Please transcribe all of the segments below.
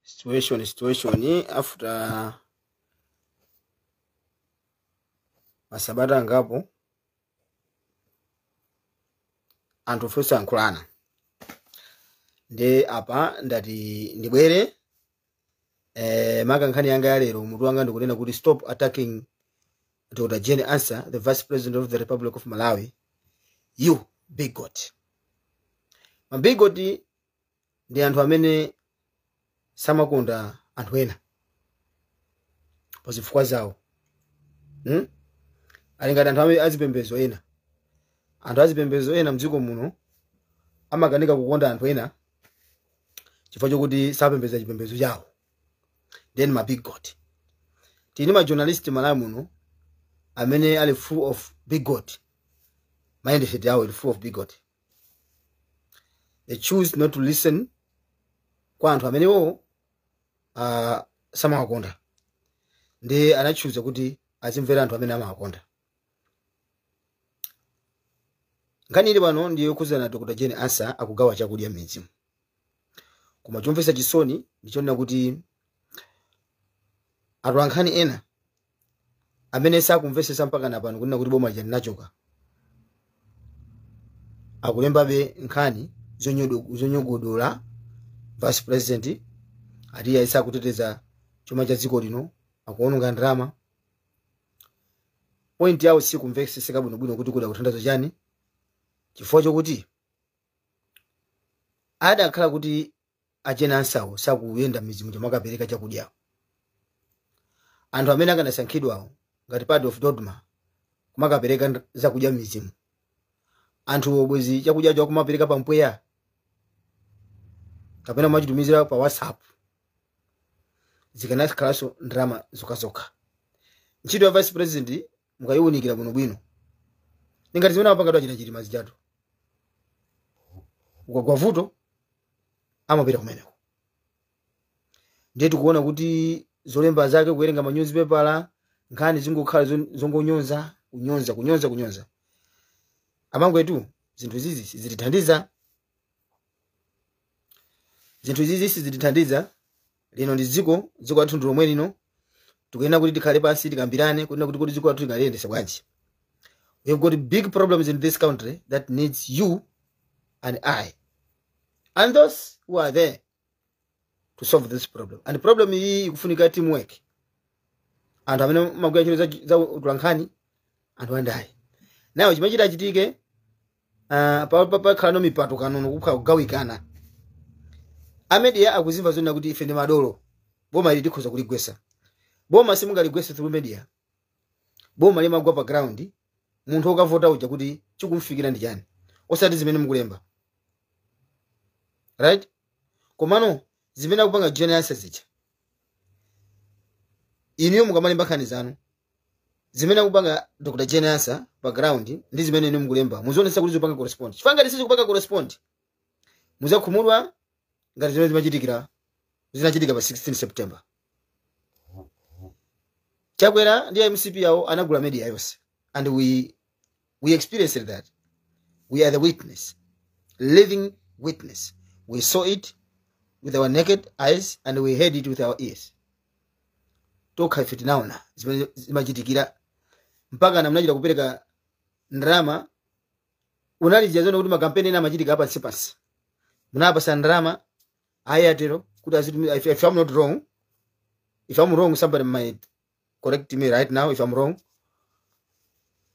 situation after masabata ngapo anthu fonse ankhulana ndi apa ndati ndibwere maka nkhani yanga ya lero mutu wanga ndikunena kuti stop attacking Dr. Jane Ansah, the Vice President of the Republic of Malawi. You bigot. Mabigoti ndi anthu amene samakonda anthu ena pozifukwa zawo. Alingati anthu amene azipembedzo ena. Anthu azipembedzo ena mdziko muno amakanika kukonda anthu ena chifukwa chokuti sapembedza chipembedzo chawo. Then mabigoti. Tini ma journalist Malawi muno amene ali full of bigot. Mindset yawo full of bigot. They choose not to listen kwa anthu amene wo samawakonda. Ndi anachoose kuti azimvera anthu amene amawakonda. Ngani ile pano ndiyo kuzana Dr. Jane Ansah akugawa chakudya m'midzimu. Koma chomvesa chisoni ndichonena kuti atwankhani ena amene sakumvesesa mpaka napano kunena kuti boma jani nachoka akulembabe nkhani zonyogodola Vice President ati yaisa kuteteza chuma cha dziko lino akuononga ndalama. Point yawo sikumveseseka bwinobwino kuti kuda kuthandazo chani chifukwa chokuti adakhala kuti Jane Ansah sakuyenda mizimu chamakapereka chakudya. Anthu amene akanasankhidwawo ngati part of dogma kumakapereka zakudya mizimu. Anthu obwezi chakudya chawo kumapereka pa mpweya kapena machitumizira pa WhatsApp zikanakhalanso ndalama zokhazokha. Ntchito ya Vice President mukayiwunikira bwinobwino ngati zimene apangadwa chitima zichatu ukagwa vuto amapita kumeneko. Ndiye tikuona kuti zolemba zake kuwerenga ma newspaper nkhani zingokhala zongonyoza kunyonza amango etu zinthu zizi zitithandiza. Lino ndi dziko athu ndi lomwe lino tikuyenera kuti tikhale pansi tikambirane kunena kuti dziko athu lingaliyendesa bwanji. We have got big problems in this country that needs you and I and those who are there to solve this problem. And the problem hii ikufunika teamwork. Anthu amene magwira chiro za utwankhani anthu andai. Nayo chimachita chitike pa khala no mipato kanono kugawikana. Amedia akuzimva zona kuti ife ndi madolo. Boma ili tikhoza kuligwesa. Boma simungaligwese through media. Boma limagwa pa ground. Munthu okavota uja kuti chikumfikira ndi chani. Osati zimene mukulemba. Right? Komano zimene akupanga Jane Ansah zicha. Iniyo mukamalemba nkhani zanu. Zimene akupanga Dr. Jane Ansah pa ground ndi zimene inu mukulemba. Muzionesa kuti zipanga correspond. Chifanga ndisizi kupanga correspond. Muzakhumudwa ngati zimene zimachitikira pa 16 September. Chakwera ndi MCP yawo anagula media yonse. And we experienced that. We are the witness. Living witness. We saw it with our naked eyes and we heard it with our ears. Toka ifiti naona zimachitikira mpaka namnachita kupereka ndrama unalijazona kuti makampeni ena machitika hapa sipasi. Munapasa ndrama ayatero kuti if I'm not wrong, if I'm wrong somebody might correct me right now if I'm wrong.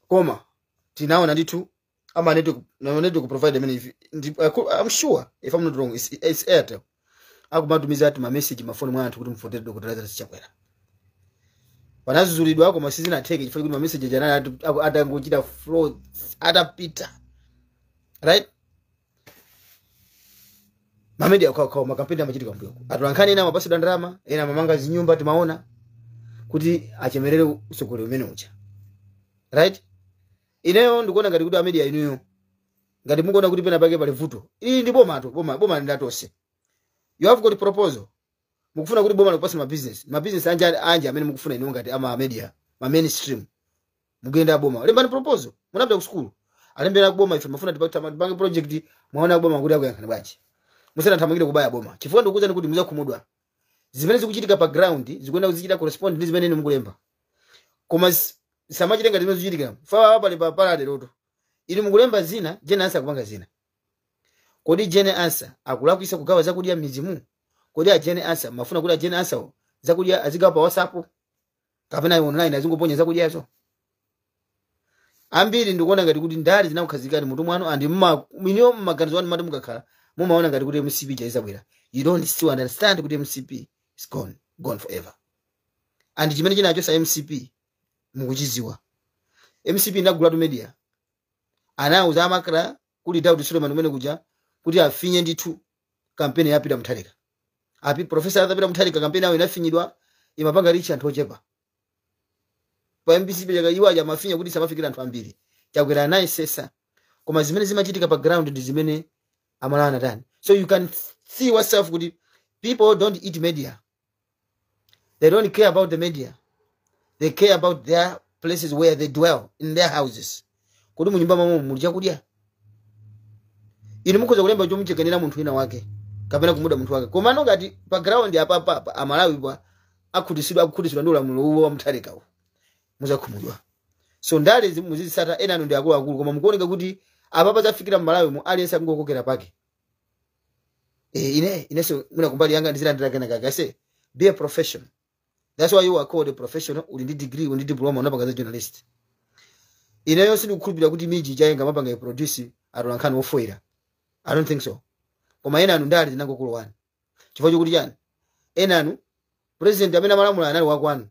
Koma tinaona nditu ama network provide many. I'm sure if I'm not wrong it's Airtel. Akumatumiza ati ma message mafoni mwa anthu kuti mufotete Dr. Lazarus Chakwera. Panazuzulidwa koma sizina ateke chifukwa kuti ma message jana atangochita flow atapita. Right? Mamedia kwa makampeni amachitika mbuyoko. Atwankhani ena mapasa ndrama, ena mamanga zinyumba timaona kuti achemerere usogolo umene ucha. Right? Ineyo ndikuona ngati kuti amedia inuyo ngati mukuona kuti pena pake pali vuto. Ili ndi boma ndatose. You have got a proposal. Mukufuna kuti boma likupasa ma business anje amene mukufuna inu ngati ama media, ma mainstream. Mugenda boma. Lembani proposal. Munapita ku school. Alembera ku boma ife mafuna tipange project mwaona boma kuti akuyankhana bwanji. Musana thamangire kubaya boma. Chifukwa ndikukuza kuti muza kumudwa. zimene zikuchitika pa ground zikuenda kuzichita correspond ndi zimene mukulemba. Koma samachitenga zimene zikuchitika fa pali pa parade loto ili mukulemba zina Jane Ansah kupanga zina. Kodi Jane Ansah akulakwisa kugawa zakudya mizimu? Kodi Jane Ansah mafuna kuti Jane Ansah zakudya azigawa pa WhatsApp kapena online azingoponya zakudyazo? Ambiri ndikuona ngati kuti ndali zinakukhazikani mutu mwanu andi minyo maganizo anu mati mukakhala mumaona ngati kuti MCP chaizabwera. You don't still understand kuti MCP is gone forever. And chimene chinacho sa MCP mukuchiziwa. MCP ndagula media anauza amakala kuli Daudi Suleiman umene kuja kuti afinye ndithu kampeni ya Peter Mutharika. Api Professor Peter Mutharika kampeni yawo inafinyidwa imapanga richi anthu ochepa. Pa MCP iwaja mafinya kuti samafikira anthu ambiri. Chakwera naye sesa. Koma zimene zimachitika pa ground ndi zimene amalana tani. So you can see yourself kuti people don't eat media. They don't care about the media. They care about their places where they dwell, in their houses. Kodi munyumba mamo mulija kudya. Ine mukoza kulemba cho muchekanira munthu ina wake kapena kumuda munthu wake. Koma no ngati pa ground apa amalawi bwa akhudisidwa ndola mulo wa Mutharika uwo. Muzakhumudwa. So ndale muzisata ena ndo akulu koma mukuoneka kuti apapa zafikira mmalawi mu aliyense akungokokera pake. Ineso muna kumbali yanga ndizilandira kana kakase. Be a professional. That's why you are called a professional. Uli ndi degree, uli ndi diploma, unapanga journalist. Ineyo sindikukhulupirira kuti miji chayenga mapanga produce atolankhani ofoira. I don't think so. Koma ena anu ndali zinangokulu wani. Chifukwa chokuti chani? Ena anu president amene amalamula anali wakwanu.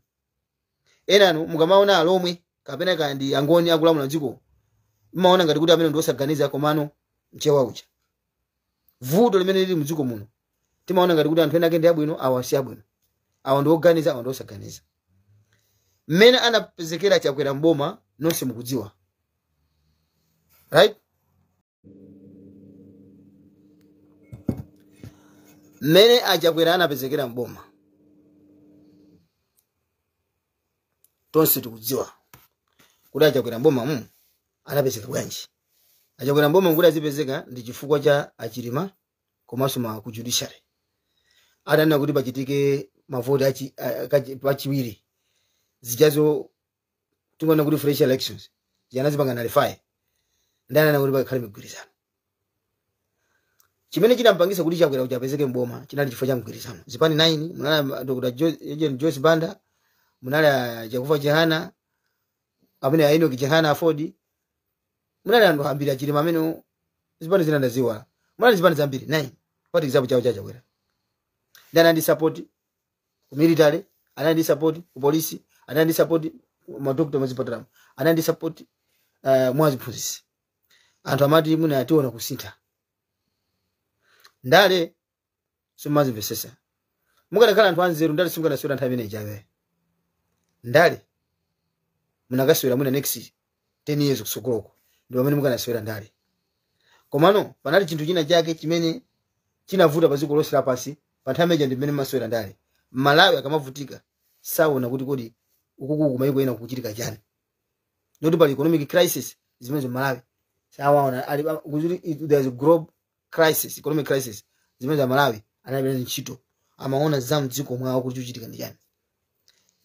Ena anu mukamaona alomwe kapena kandi angoni akulamula dziko. Mmaona ngati kuti amene ndiosaganiza komano mchewa ucha. Vuto limene lili mdziko muno. Timaona ngati kuti anthu ena ake ndi abwino awasi abwino. Awo ndioganiza awo ndiosaganiza. Mmene anapezekera chakwera mboma nonse mukudziwa. Right? Mmene achakwera anapezekera mboma. Tonse tikudziwa. Kuti achakwera mboma anapezeka bwanji. Achakwera mboma kuti azipezeka ndi chifukwa cha achilima komanso ma ku judiciary. Adanena kuti pachitike mavoti pachiwiri. Zijazo tungona kuti fresh elections. Yanazipanga nalify. Ndana kuti pakhale migwirizano. Chimene chinampangisa kuti chakwera uchapezeke mboma chinali chifukwa cha mgwirizano. Zipani 9 munala Dr. Joyce Banda, munala Jakufa Jehana, amene Enoch Jehana Afodi. Munala ndo ambiri achilima amene zipani zinandaziwa. Munala zipani zambiri 9. What example chawo chakwera. Ndana ndi support ku military, anandi support ku police, anandi support ma doctor mazipatala, anandi support mwazi police. Anthu amati muna ationa kusintha. Ndale sumazi vesesa. Mukanakhala anthu anzeru ndale simukanaswera nthawi imene ijawe. Ndale munakaswera muna next 10 years kusogoloko. Ndi pamene mukanaswera ndale. Komano panali chinthu china chake chimene chinavuta paziko lonse lapasi, pa nthawi imeneja ndi mmene maswera ndale. Malawi akamavutika saona kuti kodi ukuku kumayiko ena kuchitika chani. Noti pali economic crisis zimene Malawi sawaona ali there's a global crisis, economic crisis zimene Malawi anabera ntchito amaona za mdziko mwawo kuti kuchitika ndi chani.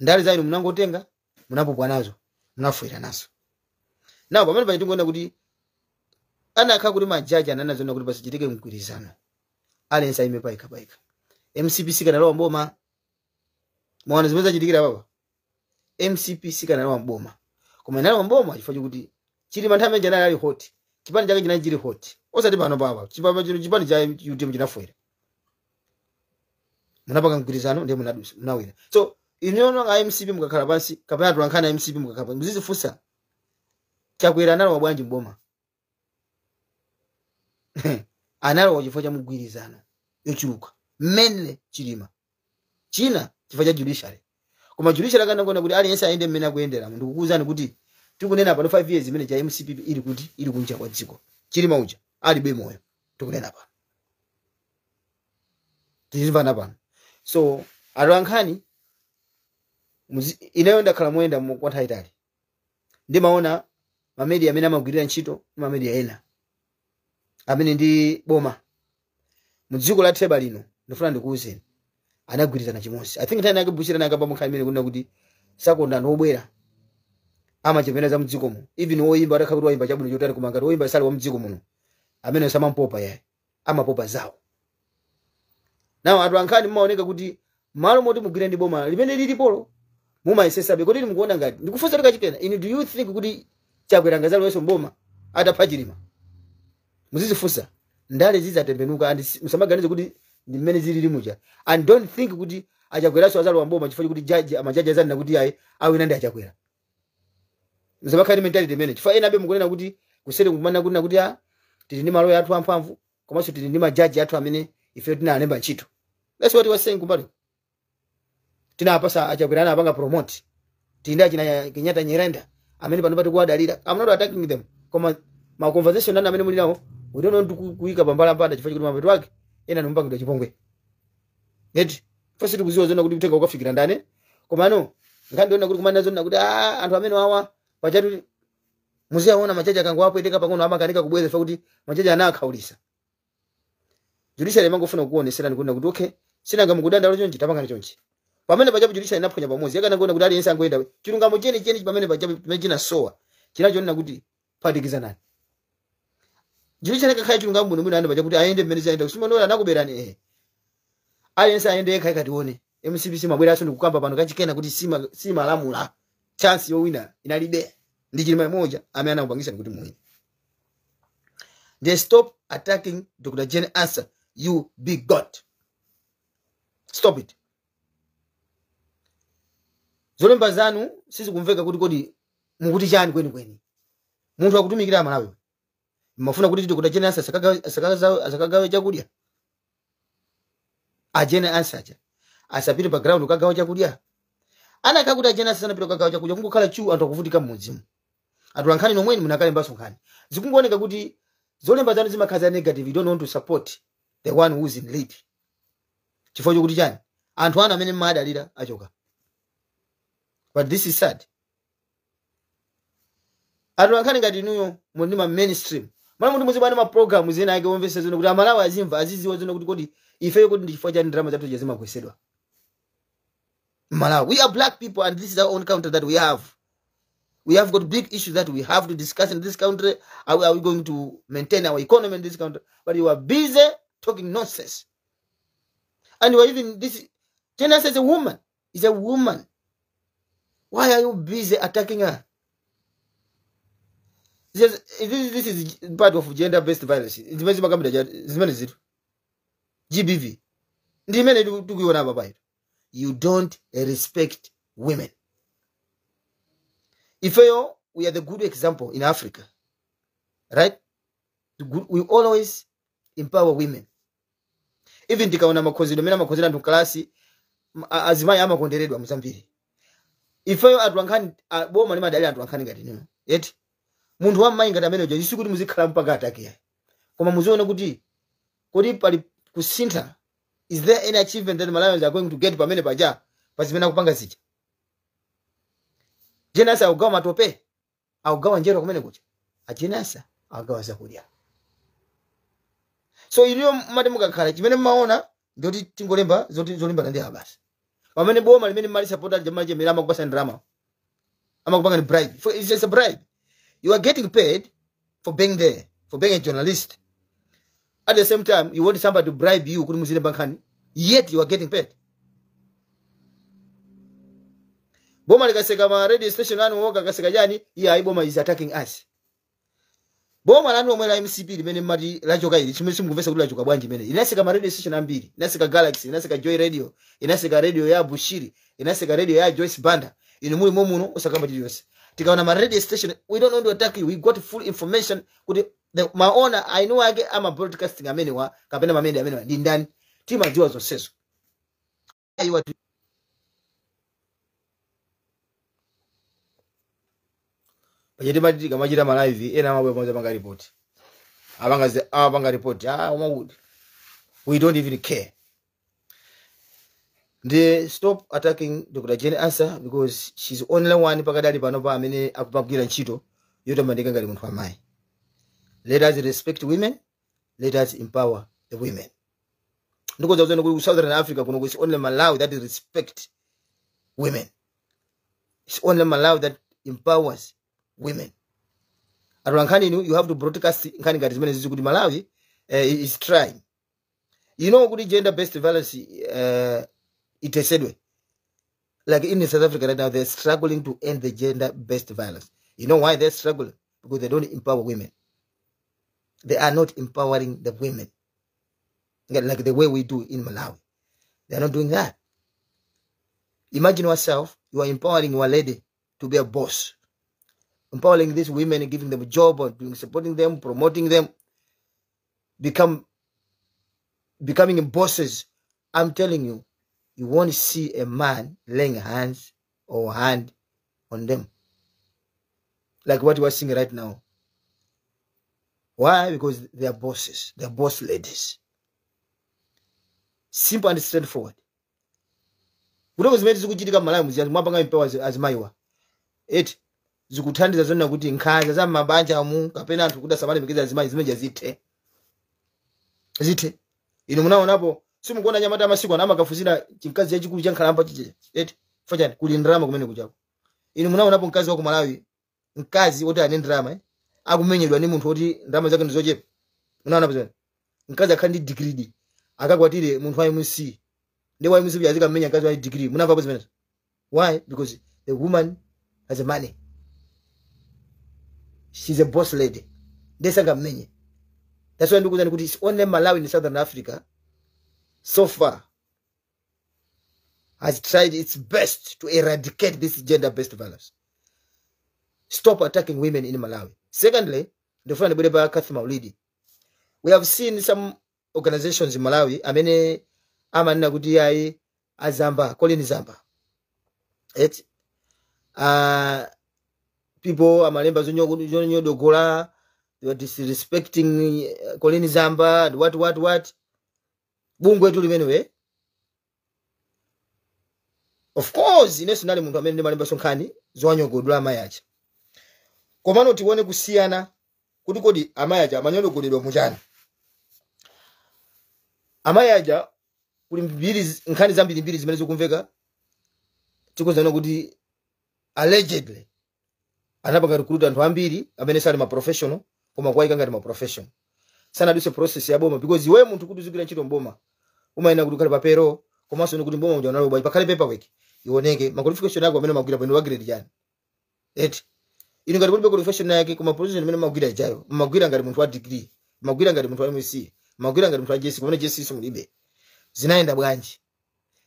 Ndale zaino munangotenga munapopwa nazo munafwera nazo. Napo pamene pali tingoona kuti anakha kuti majaji ananazona kuti pasichitike mgwirizano. Aliyense ime paika. MCP sikanalowa mboma. Mwana zimeza chitikira baba. MCP sikanalowa mboma. Koma inalowa mboma chifukwa kuti chili manthame jana ali hot. Chipani chake chinajiri hot. Osati pano baba. Chipani cha UTM chinafwera. Munapanga mgwirizano ndiye munawira. So inyono MCP mukakhala pansi kapena tulankhana MCP mukakhala pansi. Muzizifunsa. Chakwera analowa bwanji mboma. Analowa chifukwa cha mgwirizano yochuluka. Mainly chilima. China chifukwa cha judiciary. Koma judiciary kana kuona kuti aliyense aende mmene akuyendera. Mundu kukuuzani kuti tikunena pano 5 years imene cha MCP ili kuti ili kunja kwa dziko. Chilima uja ali be moyo. Tikunena pano. Tizimvana pano. So alankhani inayonda khala moyenda kwa nthawi itali. Ndi maona ma media amene amagwirira ntchito ma media ena. Amene ndi boma. Mudziko la Theba lino ndifuna ndikuuzeni. anagwirizana chimosi. I think nthawi yake Bushiri anakamba munkhani imene kunena kuti sakonda nobwera amachepera za mdziko muno. Even woyimba atakhala kuti woyimba chabwino chotani kumanga woyimba sali wa mdziko muno amene samampopa yaye amapopa zawo. Nawo anthu ankhani mmaoneka kuti malo moti mugwire ndi boma limene lilipolo mumayisesabe kuti mukuona ngati ndikufunsa tikachitena ine do you think kuti chakwera ngazalo weso mboma atapha chilima muzizifunsa ndale zizatembenuka and musamaganize kuti ndi mmene zilili muja and don't think kuti achakweraso azalo wa mboma chifukwa kuti amajaji azanena kuti ayi awina ndi achakwera musamakhala mentality imene chifukwa ena abe mukunena kuti kuseri kumana kunena kuti tili ndi malo athu amphamvu komanso tili ndi majaji athu amene ife tinalemba ntchito. That's what we were saying kumbali. Tinapasa achakwera apanga promote. Tinda china Kenyatta Nyirenda amene pano pati kuwadalira. I'm not attacking them. Koma ma conversation nana amene muli nawo we don't want to kuika pambala mpanda chifukwa kuti mapeto wake ena nompangidwa chipongwe. Yet first tikuziwa zona kuti kutenga ukafikira ndane. Koma no ngandiona kuti kumana zona kuti anthu amene wawa pachatu muziaona machaji akangwapo iteka pang'ono amakanika kubweza fa kuti machaji anakhaulisa. Judiciary mangofuna kuonesera kuti okay sinanga mukudandalo chonchi tapangana chonchi. Pamene pachapo judiciary inaphonya pamozi yakana kuona kuti ali yense angoenda chilungamo cheni pamene pachapo pamene sowa chinachoona kuti patikizanani. Judiciary kakhala chilungamo muno ane pachapo kuti ayende mmene zaenda kusimanola anakuberani ali yense ayende yekha ikatione MCPC mabwera aso ndikukamba pano kachikena kuti sima lamula chance yowina inalibe ndi chilima moja amene anakupangisa kuti muwine. They stop attacking Dr. Jane Ansah, you big God. Stop it. Zolemba zanu sisi kumveka kuti kodi mukuti chani kweni. Munthu akutumikira Malawi. Mafuna kuti Dr. Jane Ansah asakagawe chakudya. Jane Ansah asapite background kagawa chakudya. Anakha kuti Jane Ansah anapita kagawa chakudya kungokhala chu anthu akuvutika mmudzimu. Anthu ankhani nomweni munakalemba sonkhani. Zikungooneka kuti zolemba zanu zimakhaza negative. You don't want to support the one who is in lead. Chifukwa chokuti chani anthu ana amene mmadalira achoka. But this is sad. Anthu ankhani ngati inuyo muli ma mainstream mwana muti muzibana ma program zina yake omvesa zino kuti amalawi azimva aziziwa zino kuti kodi ifeyo kuti ndi chifukwa chani drama zathu jazima kuyesedwa Malawi. We are black people and this is our own country that we have. We have got big issues that we have to discuss in this country. How are we going to maintain our economy in this country? But you are busy talking nonsense. And you are even this. Jane Ansah is a woman. Is a woman. Why are you busy attacking her? This is part of gender-based violence. It's GBV. You don't respect women. If we are the good example in Africa, right? We always empower women. Even tikaona makozino mena makozino ndu klasi azimai ama konderedwa muzambiri. Ifeyo atwankani boma ni madali atwankani ngati nino. Yet munthu wa mai ngati amene isi kuti muzikhala mpaka atake. Koma muziona kuti kodi pali kusintha. Is there any achievement that Malawians are going to get pamene paja pazimena kupanga zija? Jane Ansah augawa matope, augawa njero kumene kucha. Jane Ansah augawa zakudya. So iliyo mati mukakhala chimene maona ndoti tingolemba zolimba ndi abasi. Pamene boma limene mali supporta jamaa je milama kupasa drama. Ama kupanga ni bribe. It's just a bribe. You are getting paid for being there, for being a journalist. At the same time, you want somebody to bribe you kuti muzile bankani, yet you are getting paid. Boma likaseka ma radio station anu woga kaseka jani, iya boma is attacking us. Boma lanu omwe la MCP limene mati lachoka ili chimene simukuvesa kuti lachoka bwanji mene. Inaseka ma radio station ambiri, inaseka Galaxy, inaseka Joy Radio, inaseka radio ya Bushiri, inaseka radio ya Joyce Banda. Inu muli momuno osakamba chiyonse. Tikaona ma radio station, we don't want to attack you. We got full information kuti my owner I know age ama broadcasting amene wa kapena mamende amene wa ndindani tima jiwa zonsezo. Ayiwa Pajeti mati kamajira ma live ena mabwe mwanza panga report. Abanga report. We don't even care. They stop attacking Dr. Jane Ansah because she's only one pakadali panopa amene akupagira ntchito yotamandika ngati munthu amayi. Let us respect women. Let us empower the women. because I was in Southern Africa, it's only Malawi that respect women. It's only Malawi that empowers women. You have to broadcast Malawi is trying. You know, good gender-based violence, it is said, like in South Africa right now, they're struggling to end the gender-based violence. You know why they're struggling? Because they don't empower women. They are not empowering the women like the way we do in Malawi. They are not doing that. Imagine yourself, you are empowering your lady to be a boss. Empowering these women and giving them a job or supporting them, promoting them, becoming bosses. I'm telling you, you won't see a man laying hands or hand on them. Like what you are seeing right now. Why? Because they are bosses. They are boss ladies. Simple and straightforward. Kutoka zimeti zikuchitika Malawi mwapanga mpewa azimaiwa. Eti zikuthandiza zonna kuti nkhanza za mabanja amu kapena anthu kuda samale mikeza azimai zimeja zithe. Zithe. Ino munaonapo simukuona nyamata amasiku anama kafuzira chikazi chachikulu cha nkhalamba chiche. Eti fachani kuli ndrama kumene kuchako. Ino munaonapo mkazi wa ku Malawi, mkazi woti ane ndrama akumenyedwa ni munthu woti ndrama zake ndizochepa. Munaona pazana. Mkazi akhandi degree akakwatire munthu wa MC. They why Musubi Azika Menya Kazi degree. Why? Because the woman has a money. She's a boss lady. That's why it's only Malawi in Southern Africa so far has tried its best to eradicate this gender-based violence. Stop attacking women in Malawi. Secondly, the friend of Kathy Maulidi. We have seen some organizations in Malawi. Amanina kuti yayi azamba Colin Zamba. People amalemba zonyo dogola, they were disrespecting Colin Zamba and what. Bungwe tu limenwe. Of course, inesunali muntu amene malemba sonkhani zonyo godula amayacha. Komano tiwone kusiyana kuti kodi amayacha amanyono godedwa muchani. Amayacha kuli mbiri nkhani zambiri mbiri zimene zikumveka tikuzana kuti allegedly anapanga recruit anthu ambiri amene sali ma professional koma kwaika ngati ma professional sana duse process ya boma because iwe munthu kuti uzigwira ntchito mboma umayina kuti kale papero komanso ni kuti mboma unja unalo pakhale paperwork ioneke ma qualification yako amene magwira pano wa grade jani ino ngati kulibe qualification yake koma position amene magwira ijayo magwira ngati munthu wa degree magwira ngati munthu wa MC magwira ngati munthu wa JC kumene JC simulibe zinaenda bwanji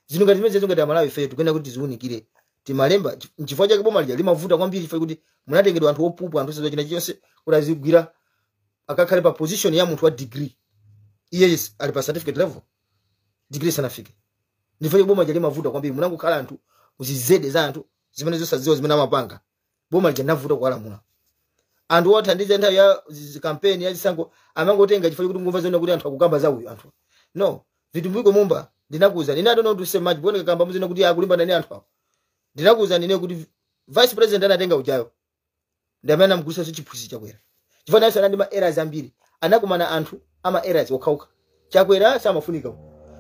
zino ngati zimene ngati Malawi fetu kwenda kuti ziunikire timalemba nchifukwa chake boma limavuta kwambiri ife kuti munatengedwa anthu opupa anthu sezo china chonse ulazigwira akakhale pa position ya munthu wa degree yes ali pa certificate level degree sanafike ndifanye boma limavuta kwambiri munangokhala anthu uzizede za anthu zimene zosaziwa zimene amapanga boma linavuta kwalamula anthu othandiza nthawi ya campaign ya zisango amangotenga chifukwa kuti ngumva zona kuti anthu akukamba za uyu anthu no vitumbuko mumba ndinakuza nina don't know to say much bone kamba muzina kuti akulimba nani anthu ndinakuza nine kuti vice president anatenga ujayo ndamana mgusa so chiphuzi chakwera chifana sana ndi ma errors ambiri anakumana anthu ama errors okauka chakwera samafunika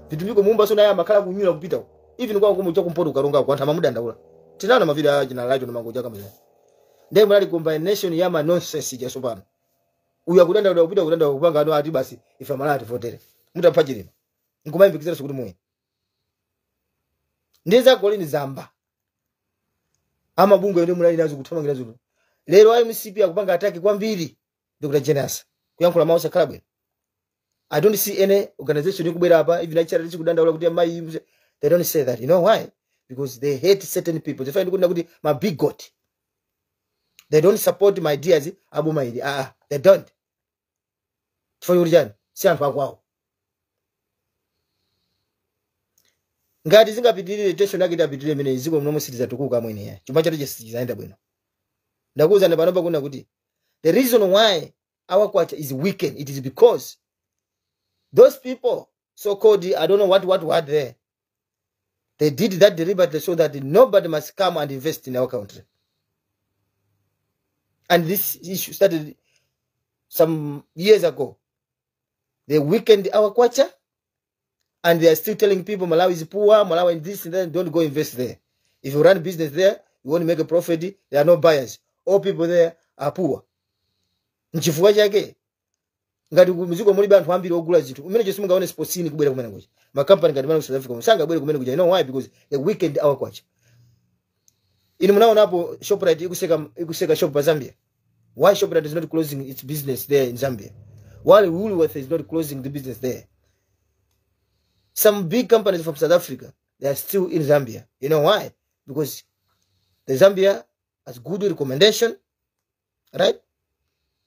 vitumbuko mumba so naye amakhala kunyula kupita even kwa ngomo chakumpoto ukaronga kwa anthu amamudandaula tinana mavida jina lajo no mangoja kama ndiye mali combination ya ma nonsense ya sobano uya kudandaula kupita kudandaula kupanga ano ati basi ifa malati votere mutapajirima ngumayimvikizira sokuti mwe ndiza Colin Zamba amabungu ene mulali nazo kuthamangira zulu lero MCP akupanga ataki kwambiri Dr. Jenasa kuyankhula mausa khala I don't see any organization ikubwera apa even charity kudandaula kuti mai they don't say that. You know why? Because they hate certain people. They find kuti my big god. They don't support my ideas abu my they don't. For you jan si anthu akwawo ngati zingapitirire tension yake itapitirire mene iziko mnomo sitiza tukuka mwene ya chuma chatu chesizaenda bwino ndakuza ne panopa kuna kuti the reason why our culture is weakened it is because those people so called I don't know what there they did that deliberately so that nobody must come and invest in our country. And this issue started some years ago. They weakened our culture And they are still telling people Malawi is poor, Malawi is this and that, don't go invest there. If you run business there, you want to make a profit, there are no buyers. All people there are poor. Nchifukwa chake ngati muziko muri bantu ambiri ogula zinthu umene Jesu mungaone sportsini kubwera kumene kuja ma company ngati mana ku South Africa musanga bwere kumene kuja. You know why? Because the weekend hour kwacha inu munaona hapo Shoprite ikuseka shop pa Zambia. Why Shoprite is not closing its business there in Zambia? Why Woolworths is not closing the business there? Some big companies from South Africa, they are still in Zambia. You know why? Because the Zambia has good recommendation, right?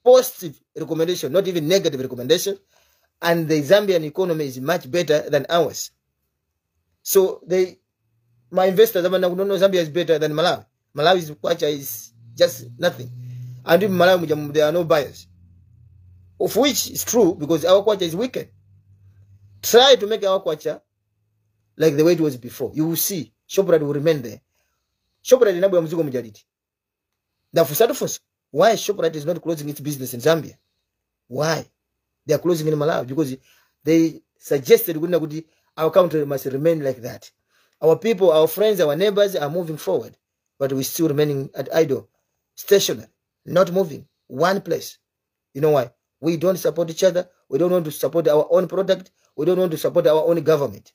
Positive recommendation, not even negative recommendation. And the Zambian economy is much better than ours. So my investors don't know Zambia is better than Malawi. Malawi's kwacha is just nothing. And in Malawi, there are no buyers. Of which is true, because our kwacha is weakened. Try to make our kwacha like the way it was before. You will see Shoprite will remain there. Shoprite is not mzigo mjaliti. Why Shoprite is not closing its business in Zambia? Why? They are closing in Malawi because they suggested our country must remain like that. Our people, our friends, our neighbors are moving forward, but we're still remaining at idle, stationary, not moving, one place. You know why? We don't support each other. We don't want to support our own product. We don't want to support our own government.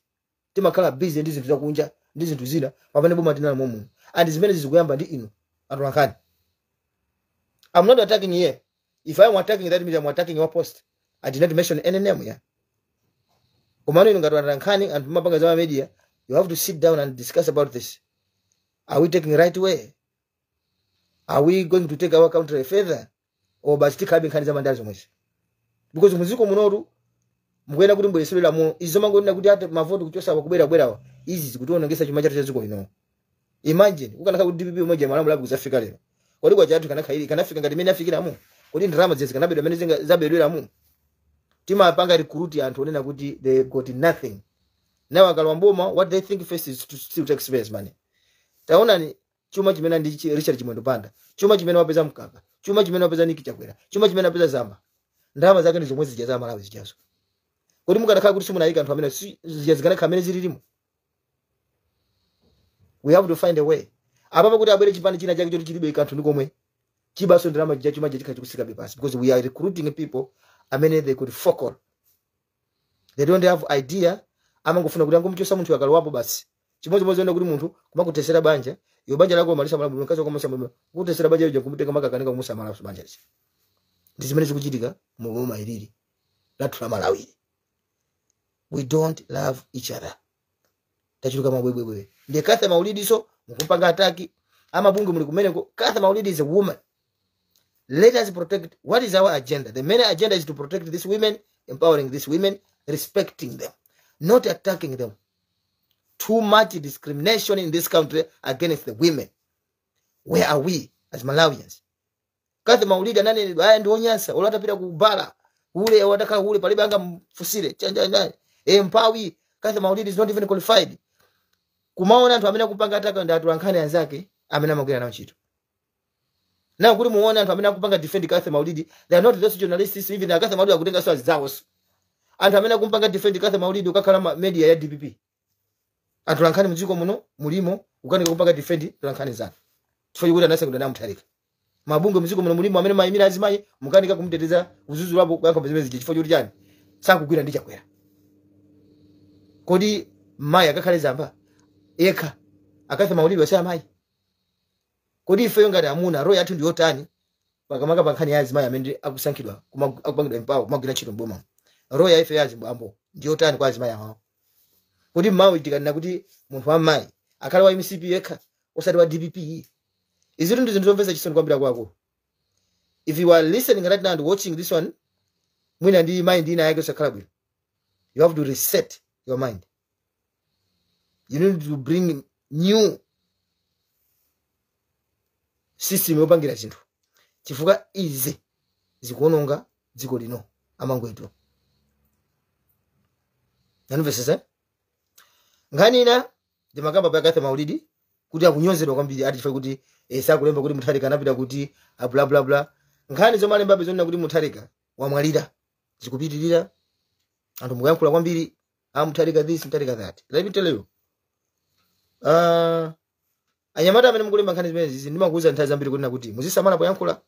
Timakala busy ndizi tuzakunja, ndizi tuzina, pamene boma tina mumu. And as many as zikuyamba ndi inu, atuwankani. I'm not attacking here. If I'm attacking, that means I'm attacking your post. I did not mention any name here. Kumano inu ngatu atuwankani, and mapanga zama media, you have to sit down and discuss about this. Are we taking the right way? Are we going to take our country further? Or by still having kanisa mandazo mwezi? Because muziko munoru, mwena kuti mbweresero mu izoma ngona kuti ate mavoto kuchosa bakubera izi kuti onongesa chuma chatu chaziko ino. Imagine ukana kuti DPP moja malamu labu kuzafika lero. Kodi kwa chatu kanafika ngati mene afikira mu. Kodi ndrama zezi kanabedwa mene zabedwera mu. Tima apanga recruit anthu onena kuti they got nothing. Now akalwa mboma, what they think first is to still take space money. Taona ni chuma chimena ndi Richard Chimwendo Panda. Chuma chimena wapeza mkaka. Chuma chimena wapeza Niki Chakwera. Chuma chimena wapeza Zamba. Ndama zake ndizo mwezi zijaza Malawi zijazo. Kodi mukadakhala kuti simunayika anthu amene ziyazikana kamene zililimu. We have to find a way. Apapa kuti abwere chipani china chake choti chilibe ikanthu ndikomwe. Chibaso ndrama jija chuma jika chikusika bepasi. Because we are recruiting people amene they could focal. They don't have idea. Amangofuna kuti angomchosa munthu akalowapo basi. Chimodzimodzi onda kuti munthu kumakutesera banja. Yo banja lako malisa malamu mkazo komosa malamu. Kutesera banja yo kumuteka makakanika kumusa malamu banja lisi. Ndizimene zikuchitika mu boma ilili. Latula Malawi. We don't love each other. Tachiruka mabwebwebwe. Ndiye Katha Maulidi so mkumpanga ataki ama bunge muli kumeneko. Katha Maulidi is a woman. Let us protect. What is our agenda? The main agenda is to protect these women, empowering these women, respecting them, not attacking them. Too much discrimination in this country against the women. Where are we as Malawians? Katha Maulidi nani baya ndi onyasa olata pita kubala ule wataka ule palibe anga mfusire chanja ndani mpawi. Katha Maulidi is not even qualified. Kumaona anthu amene kupanga ataka ndi atulankhani anzake amene amagwira nawo ntchito. Na kuti muone anthu amene akupanga defend Katha Maulidi, they are not those journalists. Even Katha Maulidi akutenga swazi zawo. Anthu amene akupanga defend Katha Maulidi ukakhala media ya DPP. Atulankhani muziko muno mulimo ukanika kupanga defend atulankhani zake. Chifukwa kuti anase kuti namutharika. Mabunge muziko muno mulimo amene mayimira azimayi mukanika kumuteteza uzuzu labo kwa zimezi chifukwa kuti chani sakugwira ndi chakwera. Kodi mayi akakhale zamba eka Katha Maulidi wasa mayi. Kodi ife ngati amuna roho yathu ndiyo tani pakamaka pankhani ya azimayi amene akusankhidwa akupangidwa mpawo kumagwira ntchito mboma. Roho ya ife ya azimbo ndiyo tani kwa azimayi awo. Kodi mawu itikana kuti munthu wa mayi akhala wa MCP eka osati wa DPP. Izitu ndizo ndizomvesa chisoni kwambira kwako. If you are listening right now and watching this one, mwina ndi mind ina yake osakhala bwino. You have to reset your mind. You need to bring new system yopangira zinthu. Chifukwa izi zikuononga dziko lino amangwetu. Nanumvesesa? Ngani ina ndimakamba pa Katha Maulidi kuti akunyozedwa kwambiri ati chifukwa kuti sakulemba kuti Mutharika anapita kuti bla bla bla. Ngani zomalemba bezonna kuti Mutharika wamwalira zikupitirira anthu mukayankhula kwambiri Mutharika this, Mutharika that. Let me tell you. Anyamata amene mukulemba nkhani zimene zizi ndimakuuza nthawi zambiri kuti nakuti muzisamala poyankhula.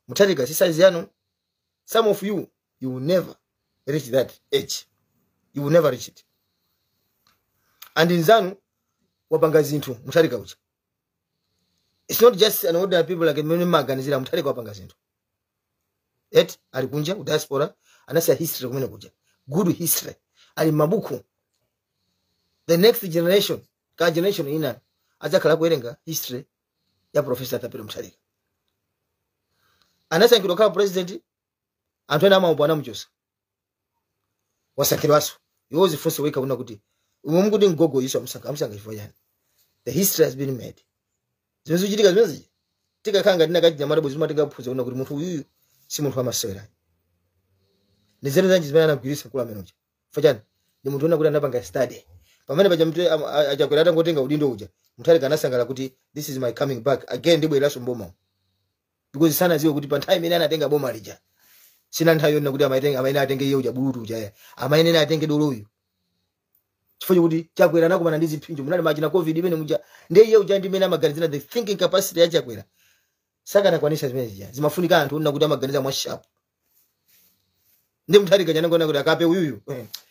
Mutharika si size yanu. Some of you will never reach that age. You will never reach it. And in Zanu, wapanga zinthu Mutharika ucha. It's not just an ordinary people like many maganizira Mutharika wapanga zinthu. Yet alikunja diaspora anasa history kumene kuja. Good history. Ali mabuku. The next generation, ka generation ina azakhala kuerenga history ya Professor Tapero Mutharika. Anasa nkidokhala president anthu ena amaupana mchosa. Wasakirwaso. Yozi fonse weka kuna kuti umumukuti ngogo iso amsanga ifanyana. The history has been made. Zimezo chitika zimezi. Tika kanga ndina kati nyamara bozima tinga phuza kuna kuti munthu uyu si munthu amasewera. Nizero zanji zimene anagwirisa kula menoja. Fanyana. Ni munthu ona kuti anapanga study. Pamene paja mtu achakwera ngotenga udindo uja. Mutharika anasangala kuti this is my coming back again ndibweraso mboma. Because sana ziwe kuti pa time ine anatenga boma lija. Sina nthawi yona kuti amaine atenge iye uja bulutu uja ya. Amaine atenge dolo uyu. Chifukwa kuti Chakwera nakumana ndi ziphinjo munali machina covid imene muja ndiye iye uja ndimene amaganizira the thinking capacity ya Chakwera. Saka nakwanisha zimene zija. Zimafunika anthu ona kuti amaganiza mwa sharp. Ndi Mutharika jana ngona kuti akape uyuyu.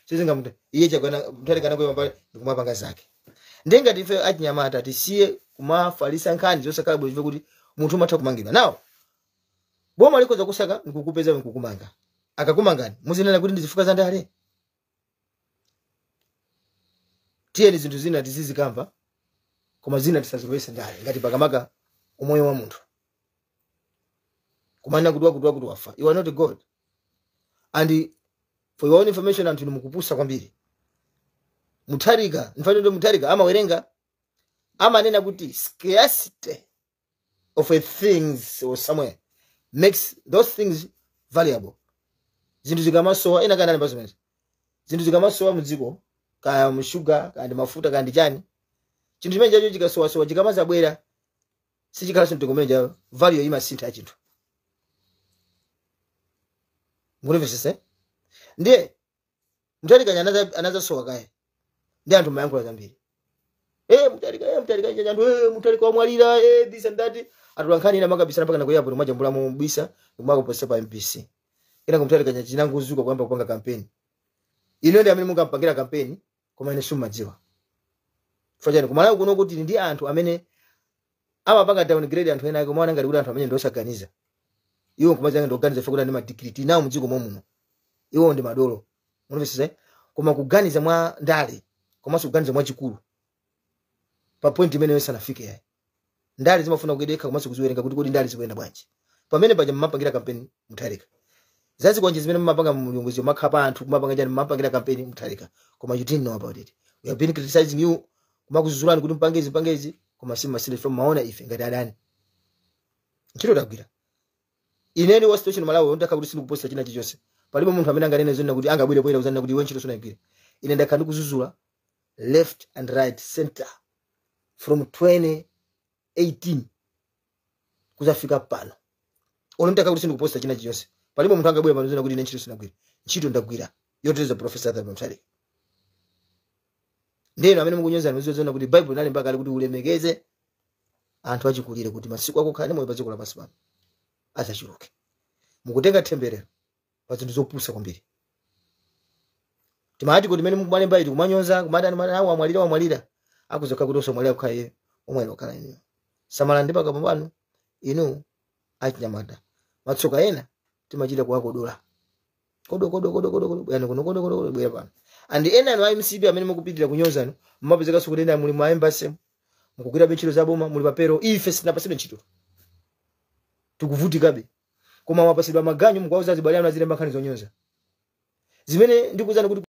Sizinga muthe. Iye Chakwera Mutharika nakoyamba pale ndikumapanga zake. Ndenga tife achinyamata tisiye kumafalisa nkhani zosakala bwe kuti munthu matha kumangidwa. Now boma likoza kusaka nikukupeza nikukumanga. Akakumangani muzinena kuti ndizifuka za ndale. Tiye ni zinthu zina tizizikamva koma zina tisazilowesa ndale ngati pakamaka umoyo wa munthu. Kumana kuti wafa. You are not a God. And for your own information anthu nimukupusa kwambiri. Mutharika, mfano Mutharika amawerenga amanena kuti scarcity of a things or somewhere makes those things valuable. Zinthu zikamasowa ena kana pazimene. Zinthu zikamasowa muziko kaya mshuga kandi mafuta kandi chani. Chinthu chimene chacho chikasowa chikamaza bwera sichikhala sintokomene value imasintha chinthu. Mulivesese? Ndiye Mutharika anazasowa kaya. Ndi anthu mayankhula zambiri. Mutharika anthu Mutharika wamwalira this and that. Atulankhani ina makabisa mpaka nakuya buli majambula mu bisa kumako posa pa MPC. Ina Mutharika chinanguzuka kwamba kupanga campaign. Ino ndi amene mungampangira campaign koma ine sumadziwa. Fajani kumala kuno kuti ndi anthu amene amapanga downgrade anthu ena ake mwana ngati kuti anthu amene ndosaganiza. Iwo kumazanga ndoganiza fekuti ndi ma degree nawo mdziko momuno. Iwo ndi madolo. Mulivesese? Koma kuganiza mwa ndale koma kuganiza mwa chikulu. Pa point imene wesa nafike yayi. Ndale zimafuna kugedeka koma kuziwerenga kuti ndale zikuyenda bwanji. Pamene paja mmapangira campaign Mutharika. Zazi kwanje zimene mmapanga mulunguzi makhapa anthu kumapanga njani mmapangira campaign Mutharika. Koma you didn't know about it. We have been criticizing you kumakuzuzulani kuti mpangezi koma simasile from maona ife ngati adani. Nchito tagwira. Ineni wa situation Malawi ndaka kuti sindikuposta china chichonse. Palibe munthu amene anganene zonna kuti angabwere bwera uzanena kuti iwe nchito sonagwira. Ine ndakhala kuzuzula left and right center from 2018 kuzafika pano. Ono ndaka kuti sindikuposta china chichonse. Palibe munthu angabwera pano uzanena kuti ine nchito sonagwira. Nchito ndagwira. Yotereza Professor Tapero Mutharika. Ndeno amene mukunyoza muzozona kuti Bible nali mpaka ali kuti ulemekeze anthu achikulire kuti masiku akokhala moyo paziko lapasi pano. Azachuluke. Mukutenga temberero pa zinthu zopusa kwambiri. Timati kuti mene mukumalemba iti kumanyonza kumadani awo amwalira akuzoka kuti osomwalira kukhaye omwe lokhala ino. Samala ndi paka pambano inu achinyamata. Matsoka ena timachita kuwakodola. Kodo yani kodo bwera pano. And ena no MCB amene mukupitira kunyozano mmapezeka sukutenda muli ma embassy mukugwira benchiro za boma muli papero ife sinapasidwe ntchito. Tukuvutikabe. Koma mapasidwa maganyu mukauza zibaliano zile makhani zonyoza. Zimene ndikuzana kuti